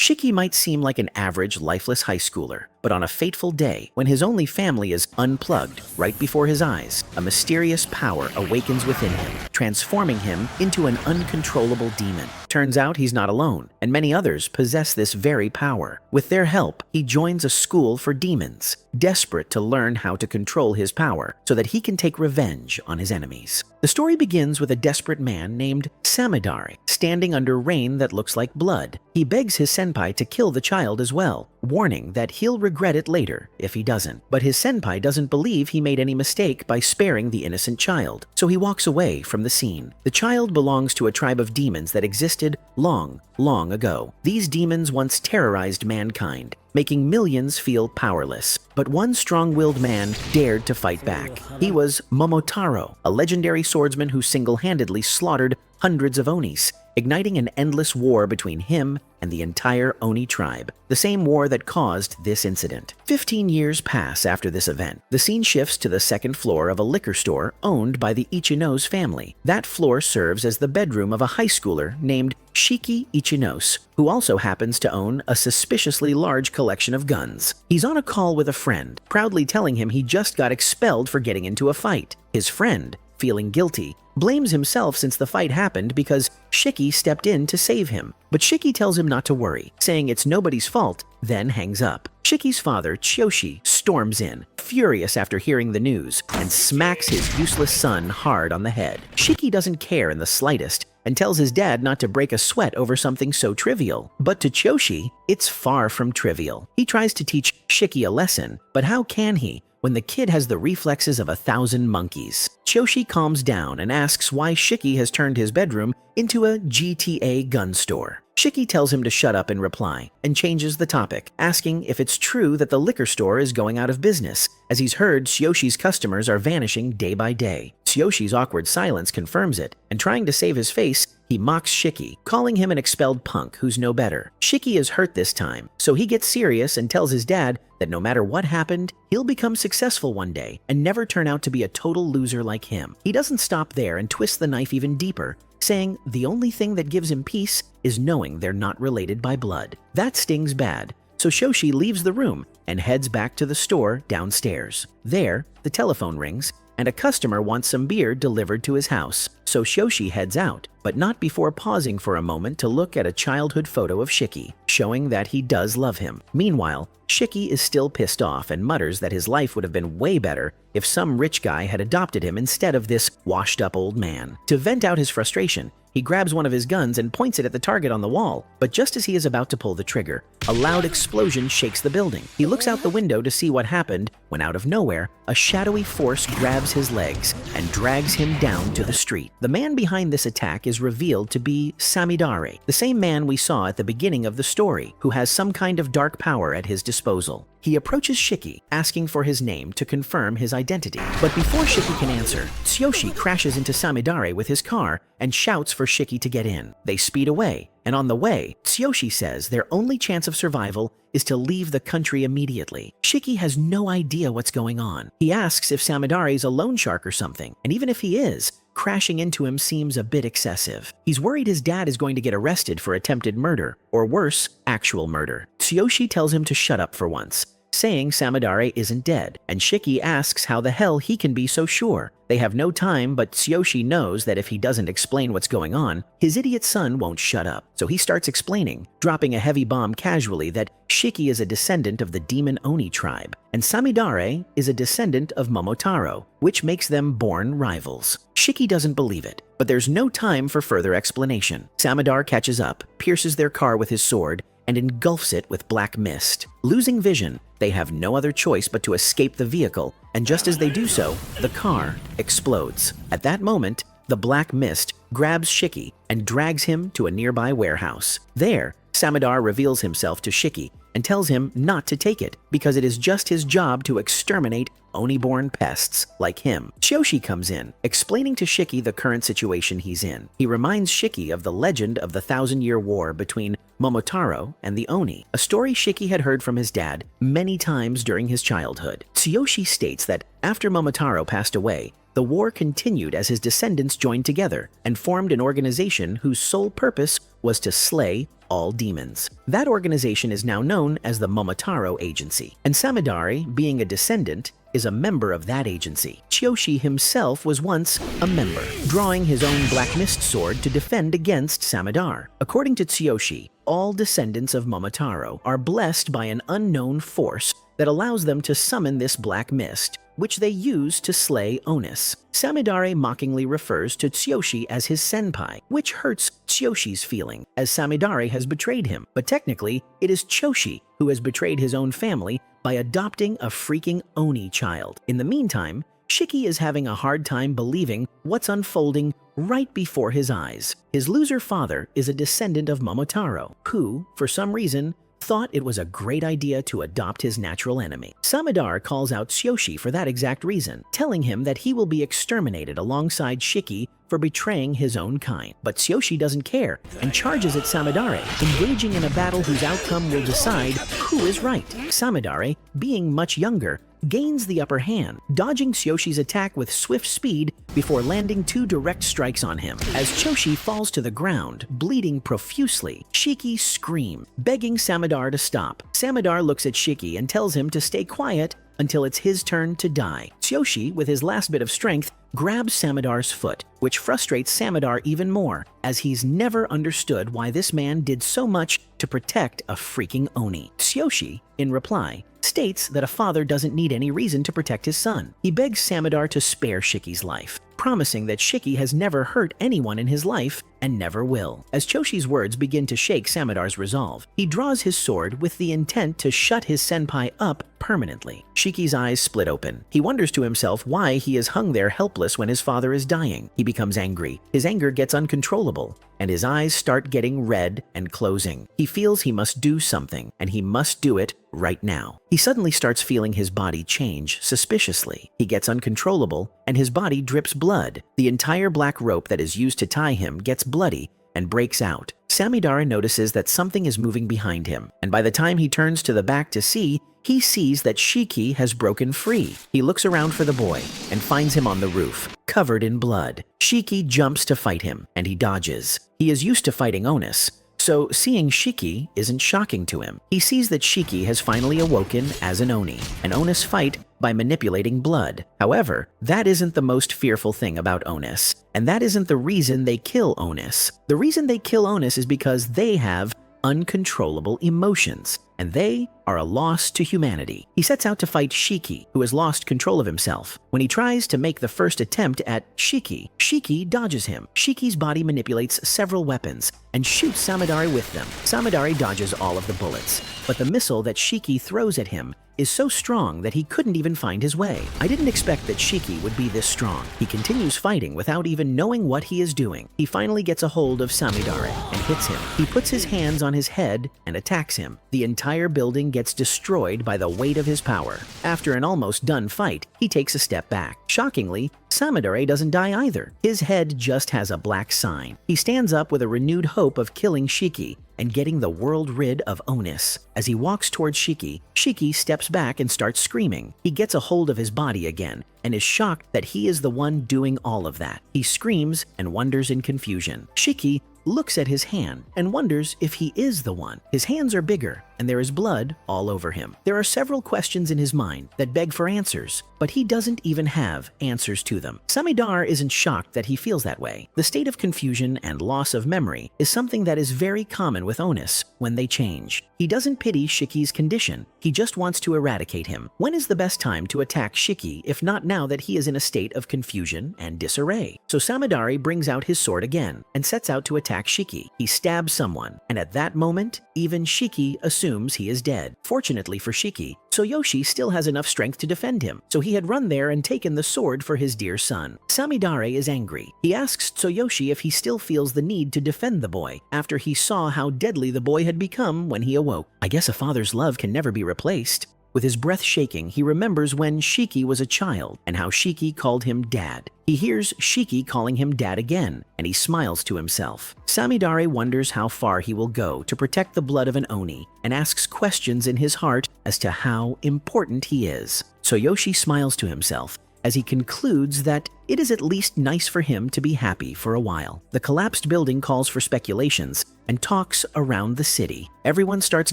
Shiki might seem like an average, lifeless high schooler, but on a fateful day, when his only family is unplugged right before his eyes, a mysterious power awakens within him, transforming him into an uncontrollable demon. Turns out he's not alone, and many others possess this very power. With their help, he joins a school for demons, desperate to learn how to control his power so that he can take revenge on his enemies. The story begins with a desperate man named Samidare standing under rain that looks like blood. He begs his senpai to kill the child as well, warning that he'll regret it later if he doesn't. But his senpai doesn't believe he made any mistake by sparing the innocent child, so he walks away from the scene. The child belongs to a tribe of demons that existed long, long ago. These demons once terrorized mankind, making millions feel powerless. But one strong-willed man dared to fight back. He was Momotaro, a legendary swordsman who single-handedly slaughtered hundreds of Onis, igniting an endless war between him and the entire Oni tribe, the same war that caused this incident. 15 years pass after this event. The scene shifts to the second floor of a liquor store owned by the Ichinos family. That floor serves as the bedroom of a high schooler named Shiki Ichinos, who also happens to own a suspiciously large collection of guns. He's on a call with a friend, proudly telling him he just got expelled for getting into a fight. His friend, feeling guilty, blames himself since the fight happened because Shiki stepped in to save him. But Shiki tells him not to worry, saying it's nobody's fault, then hangs up. Shiki's father, Chiyoshi, storms in, furious after hearing the news, and smacks his useless son hard on the head. Shiki doesn't care in the slightest and tells his dad not to break a sweat over something so trivial. But to Chiyoshi, it's far from trivial. He tries to teach Shiki a lesson, but how can he when the kid has the reflexes of 1,000 monkeys? Chiyoshi calms down and asks why Shiki has turned his bedroom into a GTA gun store. Shiki tells him to shut up in reply and changes the topic, asking if it's true that the liquor store is going out of business, as he's heard Chiyoshi's customers are vanishing day by day. Chiyoshi's awkward silence confirms it, and trying to save his face, he mocks Shiki, calling him an expelled punk who's no better. Shiki is hurt this time, so he gets serious and tells his dad that no matter what happened, he'll become successful one day and never turn out to be a total loser like him. He doesn't stop there and twists the knife even deeper, saying the only thing that gives him peace is knowing they're not related by blood. That stings bad, so Shoshi leaves the room and heads back to the store downstairs. There, the telephone rings, and a customer wants some beer delivered to his house. So Shoshi heads out, but not before pausing for a moment to look at a childhood photo of Shiki, showing that he does love him. Meanwhile, Shiki is still pissed off and mutters that his life would have been way better if some rich guy had adopted him instead of this washed-up old man. To vent out his frustration, he grabs one of his guns and points it at the target on the wall, but just as he is about to pull the trigger, a loud explosion shakes the building. He looks out the window to see what happened when out of nowhere, a shadowy force grabs his legs and drags him down to the street. The man behind this attack is revealed to be Samidare, the same man we saw at the beginning of the story, who has some kind of dark power at his disposal. He approaches Shiki, asking for his name to confirm his identity. But before Shiki can answer, Tsuyoshi crashes into Samidare with his car and shouts for Shiki to get in. They speed away, and on the way, Tsuyoshi says their only chance of survival is to leave the country immediately. Shiki has no idea what's going on. He asks if Samidare is a loan shark or something, and even if he is, crashing into him seems a bit excessive. He's worried his dad is going to get arrested for attempted murder, or worse, actual murder. Tsuyoshi tells him to shut up for once, saying Samidare isn't dead, and Shiki asks how the hell he can be so sure. They have no time, but Tsuyoshi knows that if he doesn't explain what's going on, his idiot son won't shut up. So he starts explaining, dropping a heavy bomb casually that Shiki is a descendant of the demon Oni tribe, and Samidare is a descendant of Momotaro, which makes them born rivals. Shiki doesn't believe it, but there's no time for further explanation. Samidare catches up, pierces their car with his sword, and engulfs it with black mist. Losing vision, they have no other choice but to escape the vehicle, and just as they do so, the car explodes. At that moment, the black mist grabs Shiki and drags him to a nearby warehouse. There, Samidare reveals himself to Shiki and tells him not to take it because it is just his job to exterminate Oni-born pests like him. Chiyoshi comes in, explaining to Shiki the current situation he's in. He reminds Shiki of the legend of the 1,000-year war between Momotaro and the Oni, a story Shiki had heard from his dad many times during his childhood. Tsuyoshi states that after Momotaro passed away, the war continued as his descendants joined together and formed an organization whose sole purpose was to slay all demons. That organization is now known as the Momotaro Agency, and Samidare, being a descendant, is a member of that agency. Tsuyoshi himself was once a member, drawing his own Black Mist sword to defend against Samidare. According to Tsuyoshi, all descendants of Momotaro are blessed by an unknown force that allows them to summon this Black Mist, which they use to slay Onus. Samidare mockingly refers to Tsuyoshi as his senpai, which hurts Tsuyoshi's feeling, as Samidare has betrayed him. But technically, it is Choshi who has betrayed his own family by adopting a freaking Oni child. In the meantime, Shiki is having a hard time believing what's unfolding right before his eyes. His loser father is a descendant of Momotaro, who, for some reason, thought it was a great idea to adopt his natural enemy. Samidare calls out Tsuyoshi for that exact reason, telling him that he will be exterminated alongside Shiki for betraying his own kind. But Tsuyoshi doesn't care and charges at Samidare, engaging in a battle whose outcome will decide who is right. Samidare, being much younger, gains the upper hand, dodging Tsuyoshi's attack with swift speed before landing 2 direct strikes on him. As Choshi falls to the ground, bleeding profusely, Shiki screams, begging Samidare to stop. Samidare looks at Shiki and tells him to stay quiet until it's his turn to die. Tsuyoshi, with his last bit of strength, grabs Samidare's foot, which frustrates Samidare even more, as he's never understood why this man did so much to protect a freaking Oni. Tsuyoshi, in reply, states that a father doesn't need any reason to protect his son. He begs Samidare to spare Shiki's life, promising that Shiki has never hurt anyone in his life and never will. As Choshi's words begin to shake Samidare's resolve, he draws his sword with the intent to shut his senpai up permanently. Shiki's eyes split open. He wonders to himself why he is hung there helpless when his father is dying. He becomes angry. His anger gets uncontrollable, and his eyes start getting red and closing. He feels he must do something, and he must do it right now. He suddenly starts feeling his body change suspiciously. He gets uncontrollable, and his body drips blood. The entire black rope that is used to tie him gets bloody and breaks out. Samidare notices that something is moving behind him, and by the time he turns to the back to see, he sees that Shiki has broken free. He looks around for the boy and finds him on the roof, covered in blood. Shiki jumps to fight him, and he dodges. He is used to fighting Onus, so seeing Shiki isn't shocking to him. He sees that Shiki has finally awoken as an Oni, and Onus fight by manipulating blood. However, that isn't the most fearful thing about Onus, and that isn't the reason they kill Onus. The reason they kill Onus is because they have uncontrollable emotions, and they are a loss to humanity. He sets out to fight Shiki, who has lost control of himself. When he tries to make the first attempt at Shiki, Shiki dodges him. Shiki's body manipulates several weapons and shoots Samidare with them. Samidare dodges all of the bullets, but the missile that Shiki throws at him is so strong that he couldn't even find his way. I didn't expect that Shiki would be this strong. He continues fighting without even knowing what he is doing. He finally gets a hold of Samidare and hits him. He puts his hands on his head and attacks him. The entire building gets destroyed by the weight of his power. After an almost done fight, he takes a step back. Shockingly, Samidare doesn't die either. His head just has a black sign. He stands up with a renewed hope of killing Shiki and getting the world rid of Onus. As he walks towards Shiki, Shiki steps back and starts screaming. He gets a hold of his body again and is shocked that he is the one doing all of that. He screams and wonders in confusion. Shiki looks at his hand and wonders if he is the one. His hands are bigger, and there is blood all over him. There are several questions in his mind that beg for answers, but he doesn't even have answers to them. Samidare isn't shocked that he feels that way. The state of confusion and loss of memory is something that is very common with Onus when they change. He doesn't pity Shiki's condition. He just wants to eradicate him. When is the best time to attack Shiki if not now that he is in a state of confusion and disarray? So Samidare brings out his sword again and sets out to attack Shiki. He stabs someone, and at that moment, even Shiki assumes he is dead. Fortunately for Shiki, Tsuyoshi still has enough strength to defend him, so he had run there and taken the sword for his dear son. Samidare is angry. He asks Tsuyoshi if he still feels the need to defend the boy after he saw how deadly the boy had become when he awoke. I guess a father's love can never be replaced. With his breath shaking, he remembers when Shiki was a child and how Shiki called him Dad. He hears Shiki calling him Dad again, and he smiles to himself. Samidare wonders how far he will go to protect the blood of an Oni and asks questions in his heart as to how important he is. Tsuyoshi smiles to himself as he concludes that it is at least nice for him to be happy for a while. The collapsed building calls for speculations and talks around the city. Everyone starts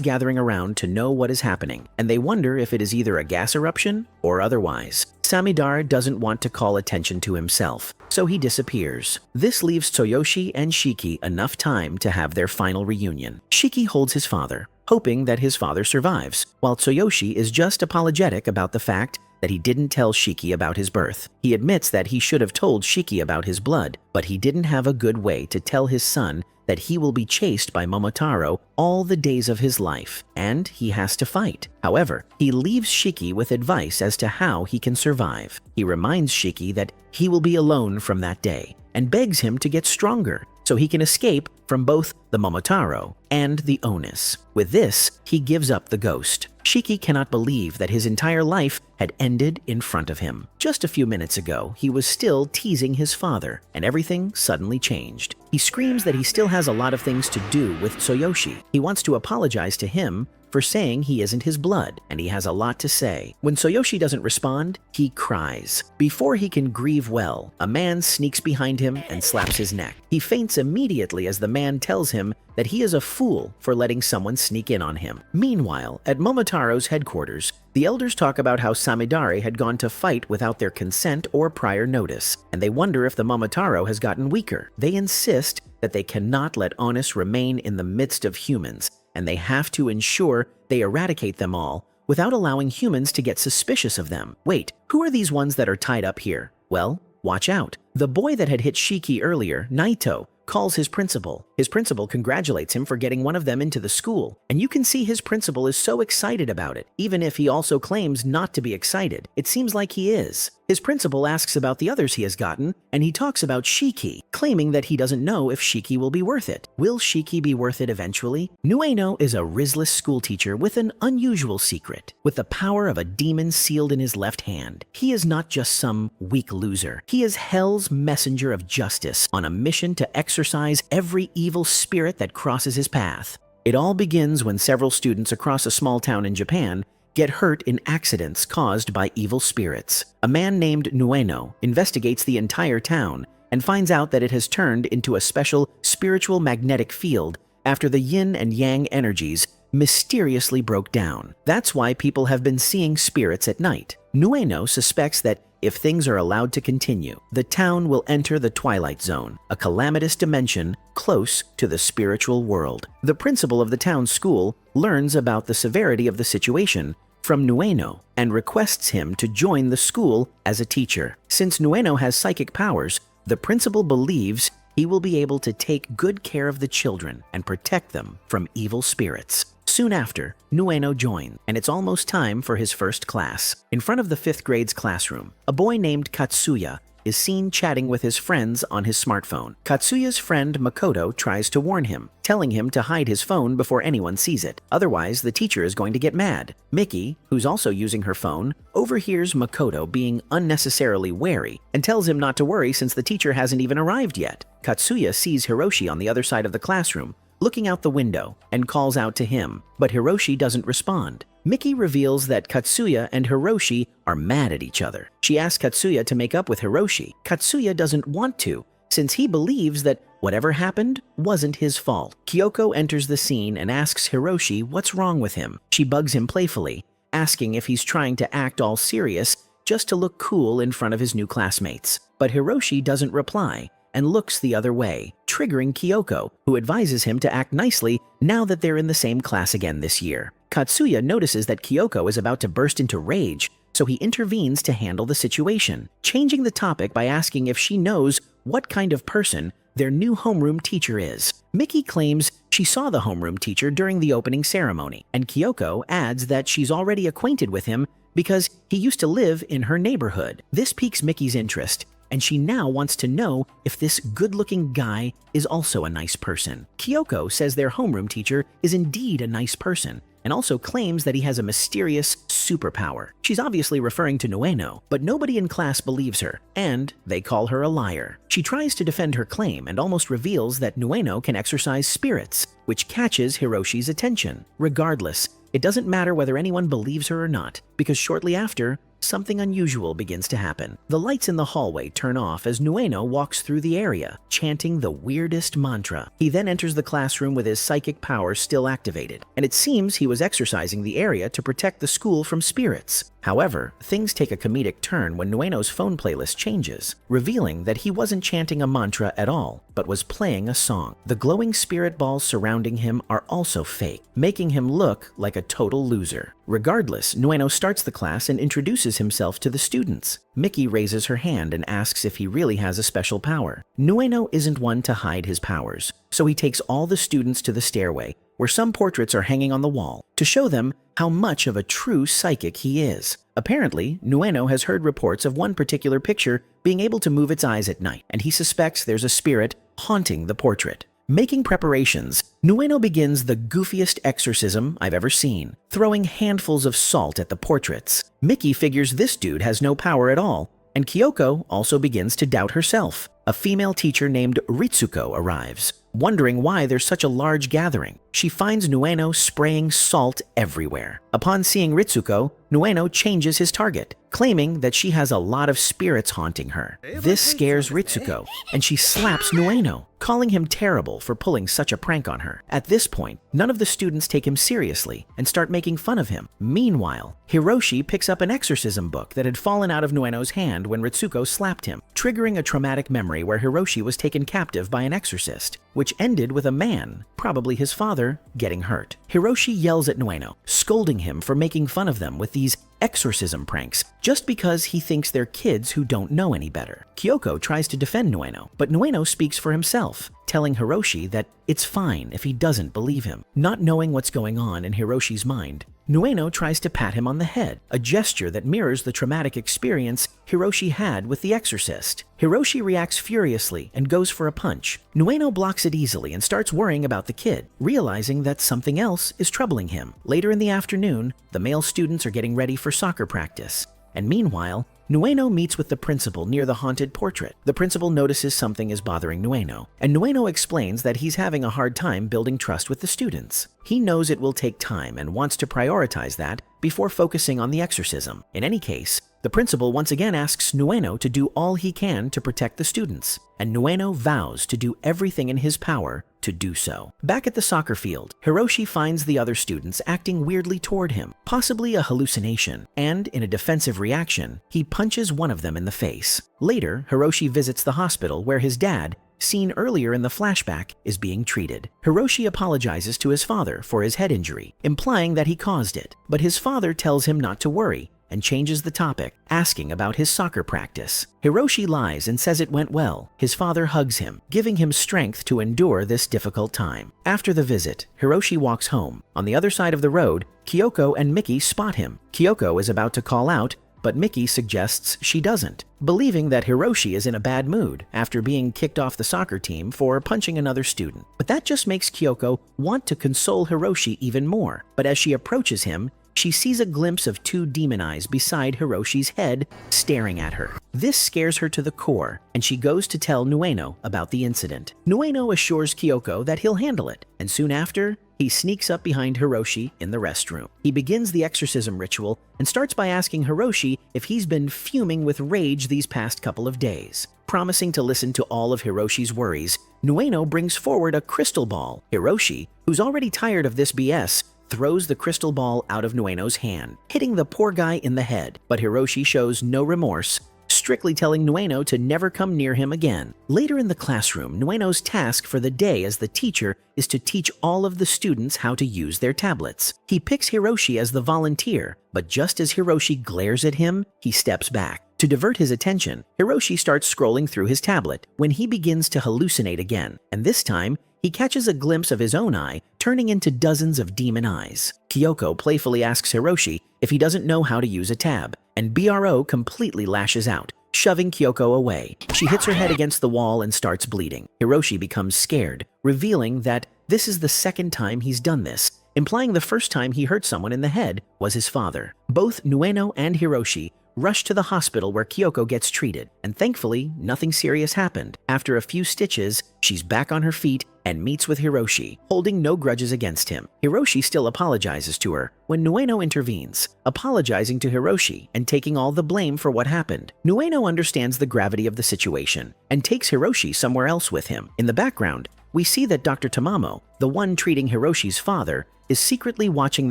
gathering around to know what is happening, and they wonder if it is either a gas eruption or otherwise. Samidar doesn't want to call attention to himself, so he disappears. This leaves Tsuyoshi and Shiki enough time to have their final reunion. Shiki holds his father, hoping that his father survives, while Tsuyoshi is just apologetic about the fact that he didn't tell Shiki about his birth. He admits that he should have told Shiki about his blood, but he didn't have a good way to tell his son that he will be chased by Momotaro all the days of his life, and he has to fight. However, he leaves Shiki with advice as to how he can survive. He reminds Shiki that he will be alone from that day, and begs him to get stronger so he can escape from both the Momotaro and the Onus. With this, he gives up the ghost. Shiki cannot believe that his entire life had ended in front of him. Just a few minutes ago, he was still teasing his father, and everything suddenly changed. He screams that he still has a lot of things to do with Tsuyoshi. He wants to apologize to him for saying he isn't his blood, and he has a lot to say. When Tsuyoshi doesn't respond, he cries. Before he can grieve well, a man sneaks behind him and slaps his neck. He faints immediately as the man tells him that he is a fool for letting someone sneak in on him. Meanwhile, at Momotaro's headquarters, the elders talk about how Samidare had gone to fight without their consent or prior notice, and they wonder if the Momotaro has gotten weaker. They insist that they cannot let Onus remain in the midst of humans, and they have to ensure they eradicate them all without allowing humans to get suspicious of them. Wait, who are these ones that are tied up here? Well, watch out. The boy that had hit Shiki earlier, Naito, calls his principal. His principal congratulates him for getting one of them into the school, and you can see his principal is so excited about it, even if he also claims not to be excited. It seems like he is. His principal asks about the others he has gotten, and he talks about Shiki, claiming that he doesn't know if Shiki will be worth it. Will Shiki be worth it eventually? Nueno is a risless schoolteacher with an unusual secret. With the power of a demon sealed in his left hand, he is not just some weak loser. He is Hell's messenger of justice on a mission to exorcise every evil spirit that crosses his path. It all begins when several students across a small town in Japan get hurt in accidents caused by evil spirits. A man named Nueno investigates the entire town and finds out that it has turned into a special spiritual magnetic field after the yin and yang energies mysteriously broke down. That's why people have been seeing spirits at night. Nueno suspects that if things are allowed to continue, the town will enter the Twilight Zone, a calamitous dimension close to the spiritual world. The principal of the town's school learns about the severity of the situation from Nueno and requests him to join the school as a teacher. Since Nueno has psychic powers, the principal believes he will be able to take good care of the children and protect them from evil spirits. Soon after, Nueno joins, and it's almost time for his first class. In front of the 5th grade's classroom, a boy named Katsuya is seen chatting with his friends on his smartphone. Katsuya's friend Makoto tries to warn him, telling him to hide his phone before anyone sees it. Otherwise, the teacher is going to get mad. Miki, who's also using her phone, overhears Makoto being unnecessarily wary and tells him not to worry since the teacher hasn't even arrived yet. Katsuya sees Hiroshi on the other side of the classroom, looking out the window, and calls out to him, but Hiroshi doesn't respond. Miki reveals that Katsuya and Hiroshi are mad at each other. She asks Katsuya to make up with Hiroshi. Katsuya doesn't want to, since he believes that whatever happened wasn't his fault. Kyoko enters the scene and asks Hiroshi what's wrong with him. She bugs him playfully, asking if he's trying to act all serious just to look cool in front of his new classmates. But Hiroshi doesn't reply and looks the other way, triggering Kyoko, who advises him to act nicely now that they're in the same class again this year. Katsuya notices that Kyoko is about to burst into rage, so he intervenes to handle the situation, changing the topic by asking if she knows what kind of person their new homeroom teacher is. Miki claims she saw the homeroom teacher during the opening ceremony, and Kyoko adds that she's already acquainted with him because he used to live in her neighborhood. This piques Miki's interest, and she now wants to know if this good-looking guy is also a nice person. Kyoko says their homeroom teacher is indeed a nice person, and also claims that he has a mysterious superpower. She's obviously referring to Nueno, but nobody in class believes her, and they call her a liar. She tries to defend her claim and almost reveals that Nueno can exorcise spirits, which catches Hiroshi's attention. Regardless, it doesn't matter whether anyone believes her or not, because shortly after, something unusual begins to happen. The lights in the hallway turn off as Nueno walks through the area, chanting the weirdest mantra. He then enters the classroom with his psychic powers still activated, and it seems he was exercising the area to protect the school from spirits. However, things take a comedic turn when Nueno's phone playlist changes, revealing that he wasn't chanting a mantra at all, but was playing a song. The glowing spirit balls surrounding him are also fake, making him look like a total loser. Regardless, Nueno starts the class and introduces himself to the students. Mickey raises her hand and asks if he really has a special power. Nueno isn't one to hide his powers, so he takes all the students to the stairway, where some portraits are hanging on the wall, to show them how much of a true psychic he is. Apparently, Nueno has heard reports of one particular picture being able to move its eyes at night, and he suspects there's a spirit haunting the portrait. Making preparations, Nueno begins the goofiest exorcism I've ever seen, throwing handfuls of salt at the portraits. Mickey figures this dude has no power at all, and Kyoko also begins to doubt herself. A female teacher named Ritsuko arrives, wondering why there's such a large gathering. She finds Nueno spraying salt everywhere. Upon seeing Ritsuko, Nueno changes his target, claiming that she has a lot of spirits haunting her. This scares Ritsuko, and she slaps Nueno, calling him terrible for pulling such a prank on her. At this point, none of the students take him seriously and start making fun of him. Meanwhile, Hiroshi picks up an exorcism book that had fallen out of Nueno's hand when Ritsuko slapped him, triggering a traumatic memory where Hiroshi was taken captive by an exorcist, which ended with a man, probably his father, getting hurt. Hiroshi yells at Nueno, scolding him for making fun of them with these exorcism pranks just because he thinks they're kids who don't know any better. Kyoko tries to defend Nueno, but Nueno speaks for himself, telling Hiroshi that it's fine if he doesn't believe him. Not knowing what's going on in Hiroshi's mind, Nueno tries to pat him on the head, a gesture that mirrors the traumatic experience Hiroshi had with the exorcist. Hiroshi reacts furiously and goes for a punch. Nueno blocks it easily and starts worrying about the kid, realizing that something else is troubling him. Later in the afternoon, the male students are getting ready for soccer practice, and meanwhile, Nueno meets with the principal near the haunted portrait. The principal notices something is bothering Nueno, and Nueno explains that he's having a hard time building trust with the students. He knows it will take time and wants to prioritize that before focusing on the exorcism. In any case, the principal once again asks Nueno to do all he can to protect the students, and Nueno vows to do everything in his power to do so. Back at the soccer field, Hiroshi finds the other students acting weirdly toward him, possibly a hallucination, and in a defensive reaction, he punches one of them in the face. Later, Hiroshi visits the hospital where his dad, seen earlier in the flashback, is being treated. Hiroshi apologizes to his father for his head injury, implying that he caused it, but his father tells him not to worry and changes the topic, asking about his soccer practice. Hiroshi lies and says it went well. His father hugs him, giving him strength to endure this difficult time. After the visit, Hiroshi walks home. On the other side of the road, Kyoko and Mickey spot him. Kyoko is about to call out, but Mickey suggests she doesn't, believing that Hiroshi is in a bad mood after being kicked off the soccer team for punching another student. But that just makes Kyoko want to console Hiroshi even more. But as she approaches him, she sees a glimpse of two demon eyes beside Hiroshi's head staring at her. This scares her to the core, and she goes to tell Nueno about the incident. Nueno assures Kyoko that he'll handle it, and soon after, he sneaks up behind Hiroshi in the restroom. He begins the exorcism ritual and starts by asking Hiroshi if he's been fuming with rage these past couple of days. Promising to listen to all of Hiroshi's worries, Nueno brings forward a crystal ball. Hiroshi, who's already tired of this BS, throws the crystal ball out of Nueno's hand, hitting the poor guy in the head. But Hiroshi shows no remorse, strictly telling Nueno to never come near him again. Later in the classroom, Nueno's task for the day as the teacher is to teach all of the students how to use their tablets. He picks Hiroshi as the volunteer, but just as Hiroshi glares at him, he steps back. To divert his attention, Hiroshi starts scrolling through his tablet when he begins to hallucinate again, and this time, he catches a glimpse of his own eye turning into dozens of demon eyes. Kyoko playfully asks Hiroshi if he doesn't know how to use a tab, and BRO completely lashes out, shoving Kyoko away. She hits her head against the wall and starts bleeding. Hiroshi becomes scared, revealing that this is the second time he's done this, implying the first time he hurt someone in the head was his father. Both Nueno and Hiroshi rush to the hospital where Kyoko gets treated, and thankfully, nothing serious happened. After a few stitches, she's back on her feet and meets with Hiroshi, holding no grudges against him. Hiroshi still apologizes to her when Nueno intervenes, apologizing to Hiroshi and taking all the blame for what happened. Nueno understands the gravity of the situation and takes Hiroshi somewhere else with him. In the background, we see that Dr. Tamamo, the one treating Hiroshi's father, is secretly watching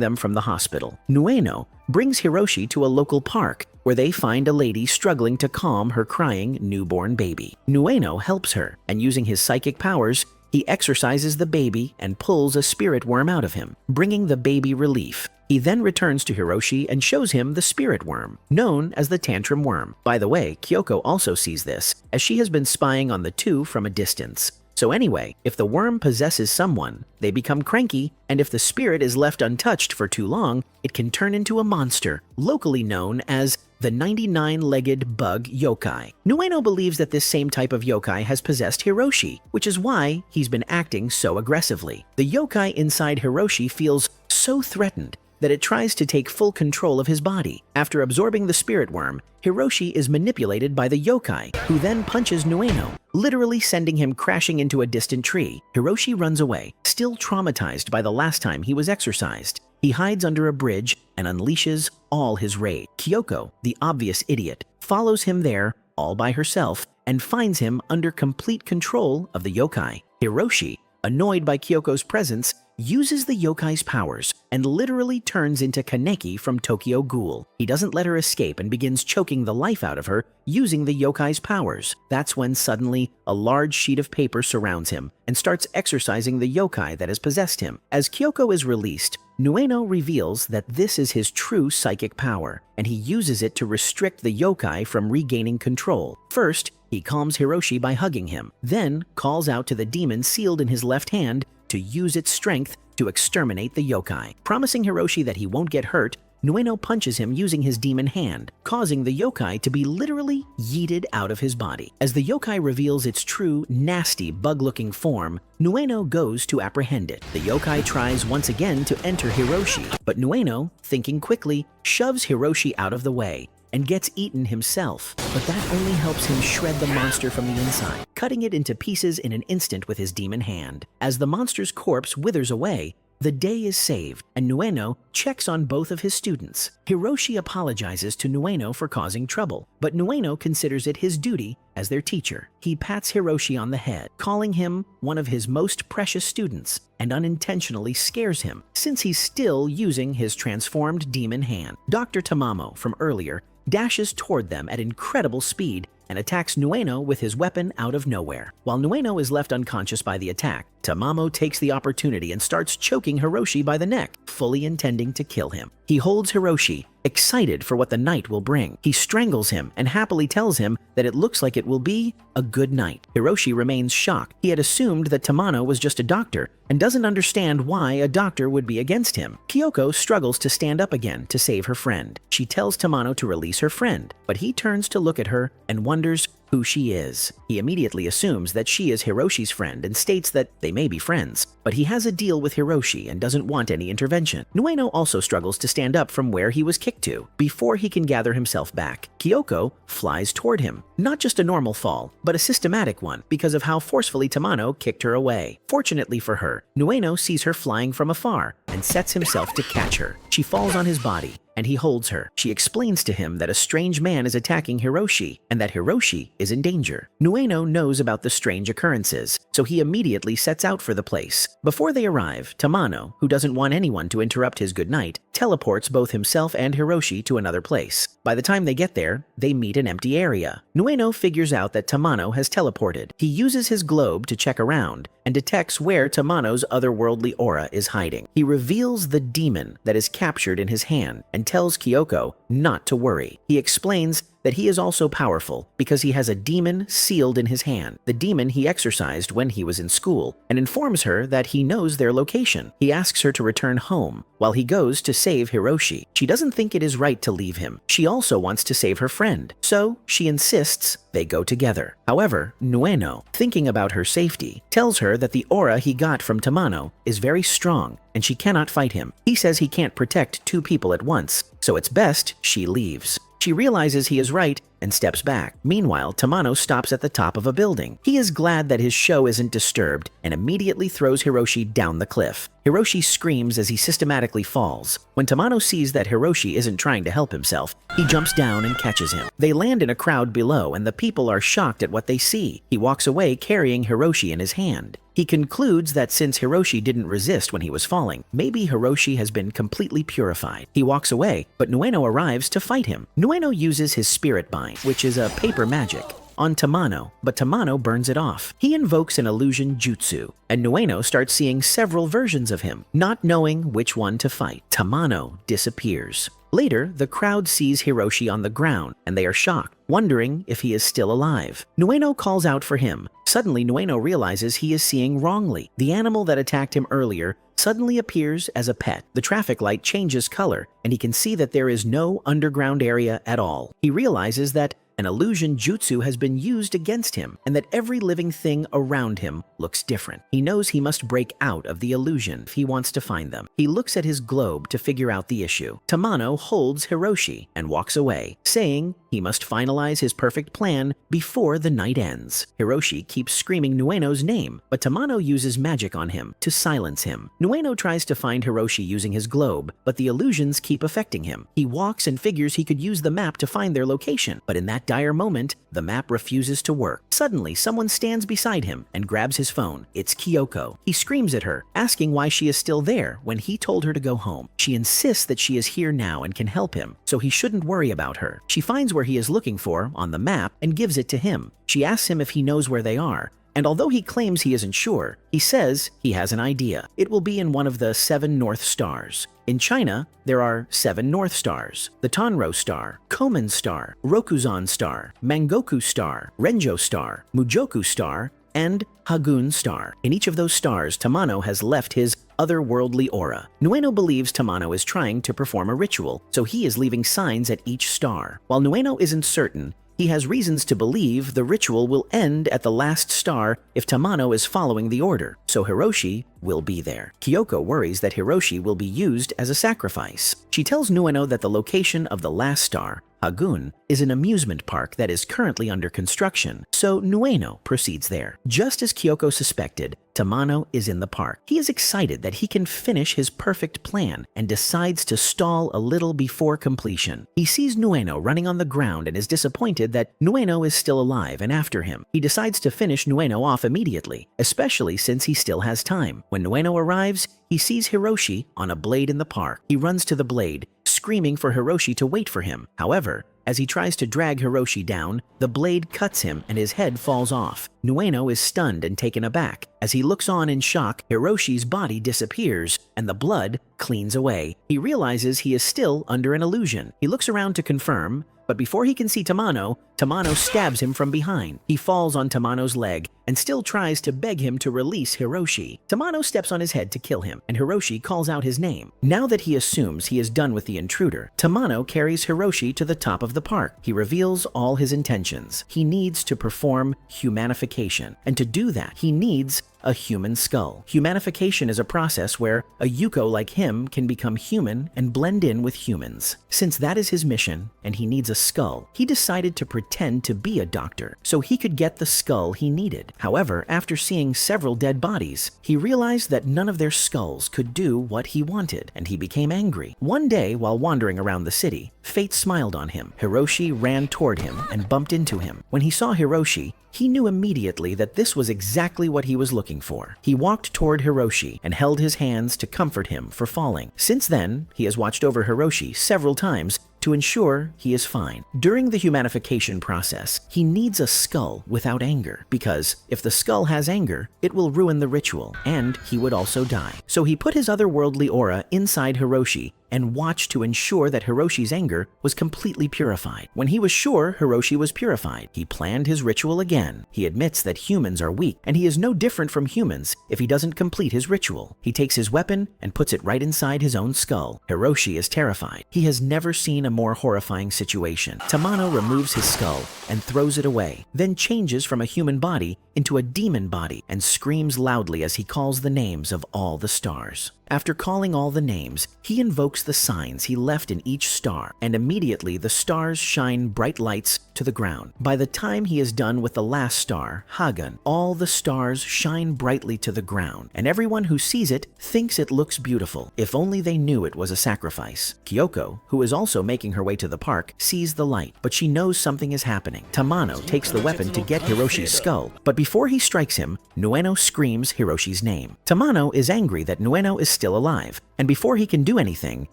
them from the hospital. Nueno brings Hiroshi to a local park where they find a lady struggling to calm her crying newborn baby. Nueno helps her, and using his psychic powers, he exorcises the baby and pulls a spirit worm out of him, bringing the baby relief. He then returns to Hiroshi and shows him the spirit worm, known as the tantrum worm. By the way, Kyoko also sees this, as she has been spying on the two from a distance. So anyway, if the worm possesses someone, they become cranky, and if the spirit is left untouched for too long, it can turn into a monster, locally known as the 99-legged bug yokai. Nueno believes that this same type of yokai has possessed Hiroshi, which is why he's been acting so aggressively. The yokai inside Hiroshi feels so threatened that it tries to take full control of his body. After absorbing the spirit worm, Hiroshi is manipulated by the yokai, who then punches Nueno, literally sending him crashing into a distant tree. Hiroshi runs away, still traumatized by the last time he was exorcised. He hides under a bridge and unleashes all his rage. Kyoko, the obvious idiot, follows him there all by herself and finds him under complete control of the yokai. Hiroshi, annoyed by Kyoko's presence, uses the yokai's powers and literally turns into Kaneki from Tokyo Ghoul. He doesn't let her escape and begins choking the life out of her using the yokai's powers. That's when suddenly a large sheet of paper surrounds him and starts exorcising the yokai that has possessed him. As Kyoko is released, Nueno reveals that this is his true psychic power, and he uses it to restrict the yokai from regaining control. First, he calms Hiroshi by hugging him, then calls out to the demon sealed in his left hand to use its strength to exterminate the yokai. Promising Hiroshi that he won't get hurt, Nueno punches him using his demon hand, causing the yokai to be literally yeeted out of his body. As the yokai reveals its true, nasty, bug-looking form, Nueno goes to apprehend it. The yokai tries once again to enter Hiroshi, but Nueno, thinking quickly, shoves Hiroshi out of the way and gets eaten himself, but that only helps him shred the monster from the inside, cutting it into pieces in an instant with his demon hand. As the monster's corpse withers away, the day is saved, and Nueno checks on both of his students. Hiroshi apologizes to Nueno for causing trouble, but Nueno considers it his duty as their teacher. He pats Hiroshi on the head, calling him one of his most precious students, and unintentionally scares him, since he's still using his transformed demon hand. Dr. Tamamo from earlier dashes toward them at incredible speed and attacks Nueno with his weapon out of nowhere. While Nueno is left unconscious by the attack, Tamamo takes the opportunity and starts choking Hiroshi by the neck, fully intending to kill him. He holds Hiroshi, excited for what the night will bring. He strangles him and happily tells him that it looks like it will be a good night. Hiroshi remains shocked. He had assumed that Tamano was just a doctor and doesn't understand why a doctor would be against him. Kyoko struggles to stand up again to save her friend. She tells Tamano to release her friend, but he turns to look at her and wonders who she is. He immediately assumes that she is Hiroshi's friend and states that they may be friends, but he has a deal with Hiroshi and doesn't want any intervention. Nueno also struggles to stand up from where he was kicked to. Before he can gather himself back, Kyoko flies toward him. Not just a normal fall, but a systematic one because of how forcefully Tamano kicked her away. Fortunately for her, Nueno sees her flying from afar and sets himself to catch her. She falls on his body, and he holds her. She explains to him that a strange man is attacking Hiroshi and that Hiroshi is in danger. Nueno knows about the strange occurrences, so he immediately sets out for the place. Before they arrive, Tamano, who doesn't want anyone to interrupt his good night, teleports both himself and Hiroshi to another place. By the time they get there, they meet an empty area. Nueno figures out that Tamano has teleported. He uses his globe to check around and detects where Tamano's otherworldly aura is hiding. He reveals the demon that is captured in his hand and tells Kyoko not to worry. He explains that he is also powerful because he has a demon sealed in his hand, the demon he exorcised when he was in school, and informs her that he knows their location. He asks her to return home while he goes to save Hiroshi. She doesn't think it is right to leave him. She also wants to save her friend, so she insists they go together. However, Nueno, thinking about her safety, tells her that the aura he got from Tamano is very strong and she cannot fight him. He says he can't protect two people at once, so it's best she leaves. She She realizes he is right and steps back. Meanwhile, Tamano stops at the top of a building. He is glad that his show isn't disturbed and immediately throws Hiroshi down the cliff. Hiroshi screams as he systematically falls. When Tamano sees that Hiroshi isn't trying to help himself, he jumps down and catches him. They land in a crowd below and the people are shocked at what they see. He walks away carrying Hiroshi in his hand. He concludes that since Hiroshi didn't resist when he was falling, maybe Hiroshi has been completely purified. He walks away, but Nueno arrives to fight him. Nueno uses his spirit bind, which is a paper magic, on Tamano, but Tamano burns it off. He invokes an illusion jutsu, and Nueno starts seeing several versions of him, not knowing which one to fight. Tamano disappears. Later, the crowd sees Hiroshi on the ground, and they are shocked, wondering if he is still alive. Nueno calls out for him. Suddenly, Nueno realizes he is seeing wrongly. The animal that attacked him earlier suddenly appears as a pet. The traffic light changes color, and he can see that there is no underground area at all. He realizes that an illusion jutsu has been used against him, and that every living thing around him looks different. He knows he must break out of the illusion if he wants to find them. He looks at his globe to figure out the issue. Tamano holds Hiroshi and walks away, saying he must finalize his perfect plan before the night ends. Hiroshi keeps screaming Nueno's name, but Tamano uses magic on him to silence him. Nueno tries to find Hiroshi using his globe, but the illusions keep affecting him. He walks and figures he could use the map to find their location, but in that dire moment, the map refuses to work. Suddenly, someone stands beside him and grabs his phone. It's Kyoko. He screams at her, asking why she is still there when he told her to go home. She insists that she is here now and can help him, so he shouldn't worry about her. She finds where he is looking for on the map and gives it to him. She asks him if he knows where they are, and although he claims he isn't sure, he says he has an idea. It will be in one of the 7 North Stars. In China, there are 7 North Stars: the Tonro Star, Komen Star, Rokuzan Star, Mangoku Star, Renjo Star, Mujoku Star, and Hagun Star. In each of those stars, Tamano has left his otherworldly aura. Nueno believes Tamano is trying to perform a ritual, so he is leaving signs at each star. While Nueno isn't certain, he has reasons to believe the ritual will end at the last star if Tamano is following the order, so Hiroshi will be there. Kyoko worries that Hiroshi will be used as a sacrifice. She tells Nueno that the location of the last star, Hagun, is an amusement park that is currently under construction, so Nueno proceeds there. Just as Kyoko suspected, Tamano is in the park. He is excited that he can finish his perfect plan and decides to stall a little before completion. He sees Nueno running on the ground and is disappointed that Nueno is still alive and after him. He decides to finish Nueno off immediately, especially since he still has time. When Nueno arrives, he sees Hiroshi on a blade in the park. He runs to the blade, screaming for Hiroshi to wait for him. However, as he tries to drag Hiroshi down, the blade cuts him and his head falls off. Nueno is stunned and taken aback. As he looks on in shock, Hiroshi's body disappears and the blood cleans away. He realizes he is still under an illusion. He looks around to confirm, but before he can see Tamano, Tamano stabs him from behind. He falls on Tamano's leg and still tries to beg him to release Hiroshi. Tamano steps on his head to kill him, and Hiroshi calls out his name. Now that he assumes he is done with the intruder, Tamano carries Hiroshi to the top of the park. He reveals all his intentions. He needs to perform humanification, and to do that, he needs a human skull. Humanification is a process where a Yuko like him can become human and blend in with humans. Since that is his mission, and he needs a skull, he decided to pretend to be a doctor so he could get the skull he needed. However, after seeing several dead bodies, he realized that none of their skulls could do what he wanted, and he became angry. One day, while wandering around the city, fate smiled on him. Hiroshi ran toward him and bumped into him. When he saw Hiroshi, he knew immediately that this was exactly what he was looking for. He walked toward Hiroshi and held his hands to comfort him for falling. Since then, he has watched over Hiroshi several times to ensure he is fine. During the humanification process, he needs a skull without anger, because if the skull has anger, it will ruin the ritual, and he would also die. So he put his otherworldly aura inside Hiroshi and watched to ensure that Hiroshi's anger was completely purified. When he was sure Hiroshi was purified, he planned his ritual again. He admits that humans are weak, and he is no different from humans if he doesn't complete his ritual. He takes his weapon and puts it right inside his own skull. Hiroshi is terrified. He has never seen a more horrifying situation. Tamano removes his skull and throws it away, then changes from a human body into a demon body and screams loudly as he calls the names of all the stars. After calling all the names, he invokes the signs he left in each star, and immediately the stars shine bright lights to the ground. By the time he is done with the last star, Hagun, all the stars shine brightly to the ground, and everyone who sees it thinks it looks beautiful. If only they knew it was a sacrifice. Kyoko, who is also making her way to the park, sees the light, but she knows something is happening. Tamano takes the weapon to get Hiroshi's skull, but before he strikes him, Nueno screams Hiroshi's name. Tamano is angry that Nueno is still alive, and before he can do anything,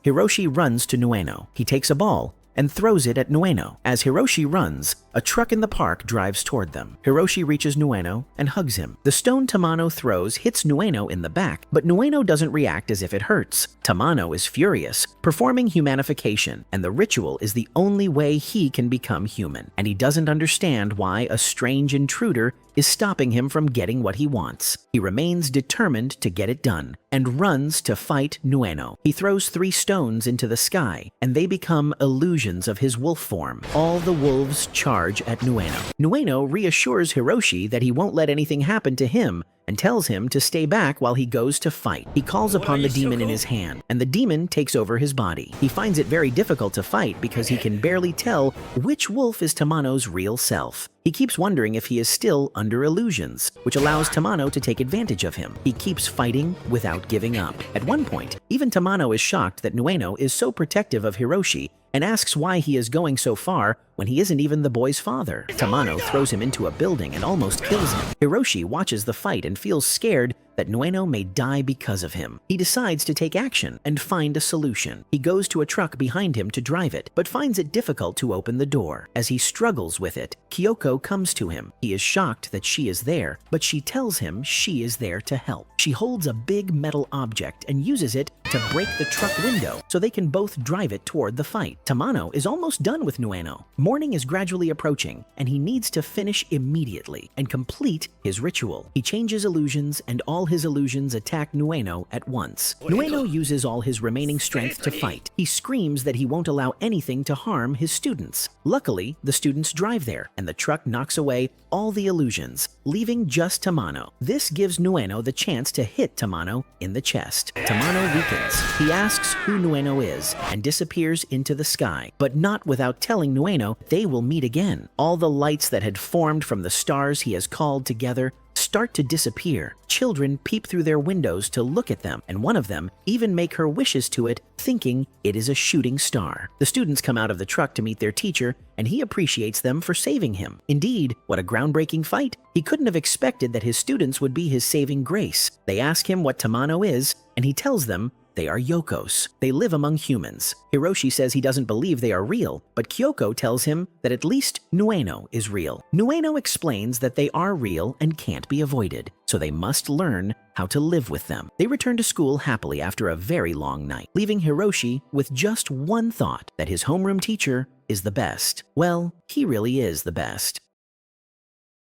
Hiroshi runs to Nueno. He takes a ball and throws it at Nueno. As Hiroshi runs, a truck in the park drives toward them. Hiroshi reaches Nueno and hugs him. The stone Tamano throws hits Nueno in the back, but Nueno doesn't react as if it hurts. Tamano is furious, performing humanification, and the ritual is the only way he can become human. And he doesn't understand why a strange intruder is stopping him from getting what he wants. He remains determined to get it done and runs to fight Nueno. He throws 3 stones into the sky, and they become illusions of his wolf form. All the wolves charge at Nueno. Nueno reassures Hiroshi that he won't let anything happen to him and tells him to stay back while he goes to fight. He calls upon the demon in his hand, and the demon takes over his body. He finds it very difficult to fight because he can barely tell which wolf is Tamano's real self. He keeps wondering if he is still under illusions, which allows Tamano to take advantage of him. He keeps fighting without giving up. At one point, even Tamano is shocked that Nueno is so protective of Hiroshi and asks why he is going so far when he isn't even the boy's father. Tamano throws him into a building and almost kills him. Hiroshi watches the fight and feels scared that Nueno may die because of him. He decides to take action and find a solution. He goes to a truck behind him to drive it, but finds it difficult to open the door. As he struggles with it, Kyoko comes to him. He is shocked that she is there, but she tells him she is there to help. She holds a big metal object and uses it to break the truck window so they can both drive it toward the fight. Tamano is almost done with Nueno. Morning is gradually approaching, and he needs to finish immediately and complete his ritual. He changes illusions, and all his illusions attack Nueno at once. Nueno uses all his remaining strength to fight. He screams that he won't allow anything to harm his students. Luckily, the students drive there, and the truck knocks away all the illusions, leaving just Tamano. This gives Nueno the chance to hit Tamano in the chest. Tamano weakens. He asks who Nueno is and disappears into the sky, but not without telling Nueno they will meet again. All the lights that had formed from the stars he has called together start to disappear. Children peep through their windows to look at them, and one of them even make her wishes to it, thinking it is a shooting star. The students come out of the truck to meet their teacher, and he appreciates them for saving him. Indeed, what a groundbreaking fight! He couldn't have expected that his students would be his saving grace. They ask him what Tamano is, and he tells them they are yokos. They live among humans. Hiroshi says he doesn't believe they are real, but Kyoko tells him that at least Nueno is real. Nueno explains that they are real and can't be avoided, so they must learn how to live with them. They return to school happily after a very long night, leaving Hiroshi with just one thought, that his homeroom teacher is the best. Well, he really is the best.